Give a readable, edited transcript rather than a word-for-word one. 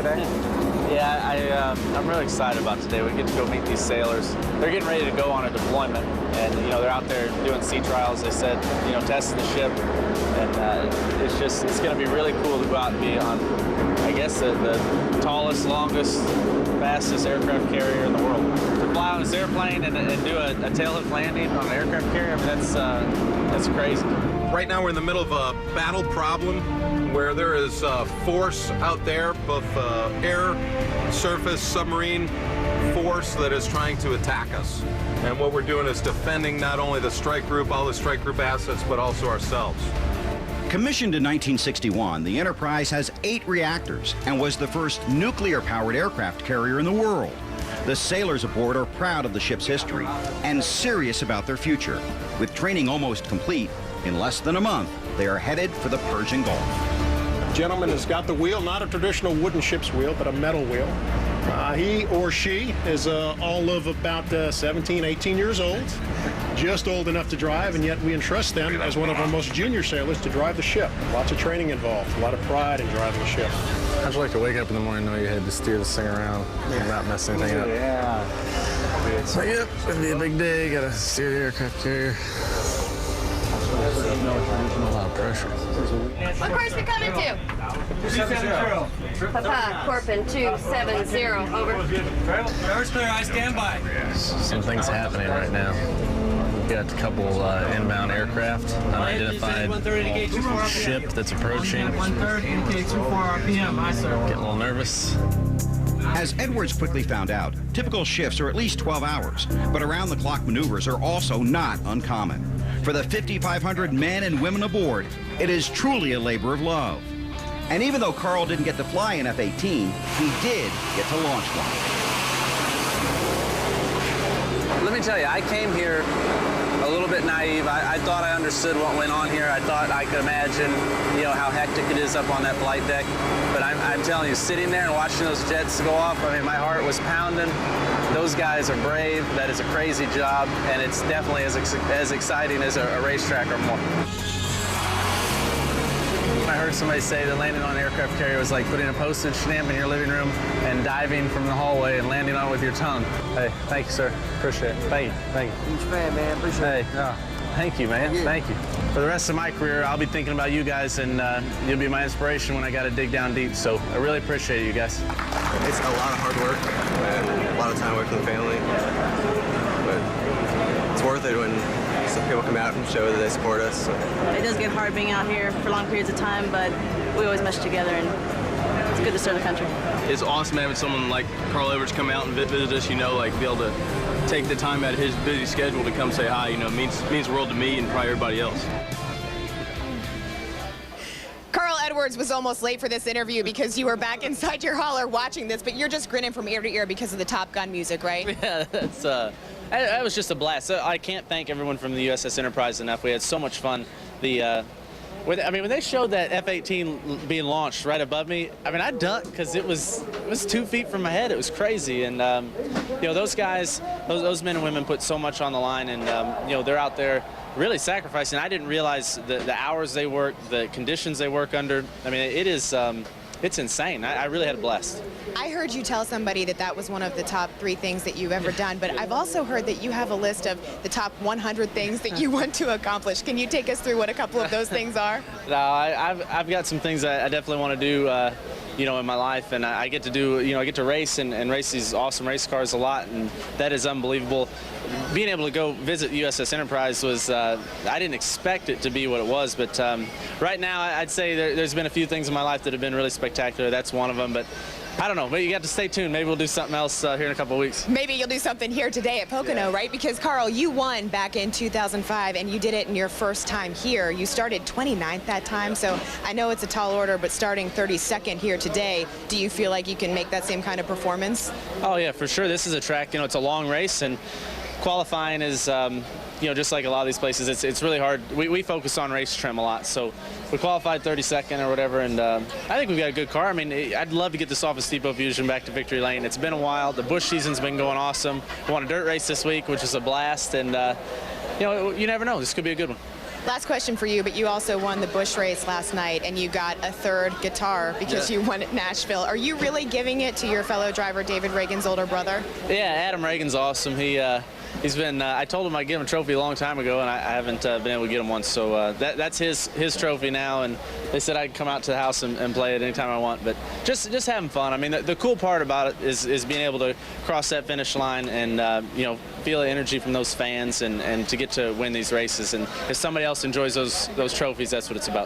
today? Yeah, I'm really excited about today. We get to go meet these sailors. They're getting ready to go on a deployment, and they're out there doing sea trials. They said, testing the ship, and it's going to be really cool to go out and be on, I guess, the tallest, longest, fastest aircraft carrier in the world. To fly on this airplane and do a tailhook landing on an aircraft carrier, I mean, that's crazy. Right now we're in the middle of a battle problem where there is force out there, both air, surface, submarine force that is trying to attack us. And what we're doing is defending not only the strike group, all the strike group assets, but also ourselves. Commissioned in 1961, the Enterprise has 8 reactors and was the first nuclear-powered aircraft carrier in the world. The sailors aboard are proud of the ship's history and serious about their future. With training almost complete, in less than a month, they are headed for the Persian Gulf. Gentleman has got the wheel, not a traditional wooden ship's wheel, but a metal wheel. He or she is all of about 17, 18 years old, just old enough to drive, and yet we entrust them as one of our most junior sailors to drive the ship. Lots of training involved, a lot of pride in driving the ship. How'd you like to wake up in the morning and know you had to steer this thing around and not mess anything up? Yeah. So, yep, it's gonna be a big day. Gotta steer the aircraft carrier. A lot of pressure. What course we coming to? 270. Papa, Corpin 270, over. Traverse clear, I stand by. Some things happening right now. We've got a couple inbound aircraft, unidentified ship that's approaching. 130, indicate 24 RPM, aye sir. Getting a little nervous. As Edwards quickly found out, typical shifts are at least 12 hours, but around-the-clock maneuvers are also not uncommon. For the 5,500 men and women aboard, it is truly a labor of love. And even though Carl didn't get to fly an F-18, he did get to launch one. Let me tell you, I came here a little bit naive. I thought I understood what went on here. I thought I could imagine, how hectic it is up on that flight deck. But I'm telling you, sitting there and watching those jets go off, I mean, my heart was pounding. Those guys are brave. That is a crazy job, and it's definitely as exciting as a racetrack or more. I heard somebody say that landing on an aircraft carrier was like putting a postage stamp in your living room and diving from the hallway and landing on it with your tongue. Hey, thank you, sir. Appreciate it. Thank you. Huge fan, man. Appreciate it. Hey, no, thank you, man. Thank you. For the rest of my career, I'll be thinking about you guys, and you'll be my inspiration when I got to dig down deep. So I really appreciate you guys. It's a lot of hard work and a lot of time away from the family, but it's worth it when some people come out and show that they support us. It does get hard being out here for long periods of time, but we always mesh together, and it's good to serve the country. It's awesome having someone like Carl Edwards come out and visit us, be able to take the time out of his busy schedule to come say hi, means the world to me and probably everybody else. Carl Edwards was almost late for this interview because you were back inside your hauler watching this, but you're just grinning from ear to ear because of the Top Gun music, right? Yeah, that was just a blast. I can't thank everyone from the USS Enterprise enough. We had so much fun. When they showed that F-18 being launched right above me, I ducked because it was 2 feet from my head. It was crazy, and those guys, those men and women put so much on the line, and they're out there really sacrificing. I didn't realize the hours they work, the conditions they work under. It's insane. I really had a blast. I heard you tell somebody that was one of the top 3 things that you've ever done, but I've also heard that you have a list of the top 100 things that you want to accomplish. Can you take us through what a couple of those things are? No, I've got some things I definitely want to do, in my life, and I get to do, I get to race and race these awesome race cars a lot, and that is unbelievable. Being able to go visit USS Enterprise was, I didn't expect it to be what it was, but right now I'd say there's been a few things in my life that have been really spectacular. That's one of them, but I don't know. But you got to stay tuned. Maybe we'll do something else here in a couple of weeks. Maybe you'll do something here today at Pocono, right? Because, Carl, you won back in 2005, and you did it in your first time here. You started 29th that time, so I know it's a tall order, but starting 32nd here today, do you feel like you can make that same kind of performance? Oh, yeah, for sure. This is a track, it's a long race, and qualifying is, just like a lot of these places, it's really hard. We focus on race trim a lot, so we qualified 32nd or whatever, and I think we've got a good car. I'd love to get this off of Steeple Fusion back to Victory Lane. It's been a while. The Busch season's been going awesome. We won a dirt race this week, which is a blast, and you never know. This could be a good one. Last question for you, but you also won the Busch race last night, and you got a third guitar because you won at Nashville. Are you really giving it to your fellow driver, David Reagan's older brother? Yeah, Adam Reagan's awesome. He's been. I told him I'd give him a trophy a long time ago, and I haven't been able to get him one. So that's his trophy now, and they said I could come out to the house and play it anytime I want. But just having fun. I mean, the cool part about it is being able to cross that finish line and feel the energy from those fans and to get to win these races. And if somebody else enjoys those trophies, that's what it's about.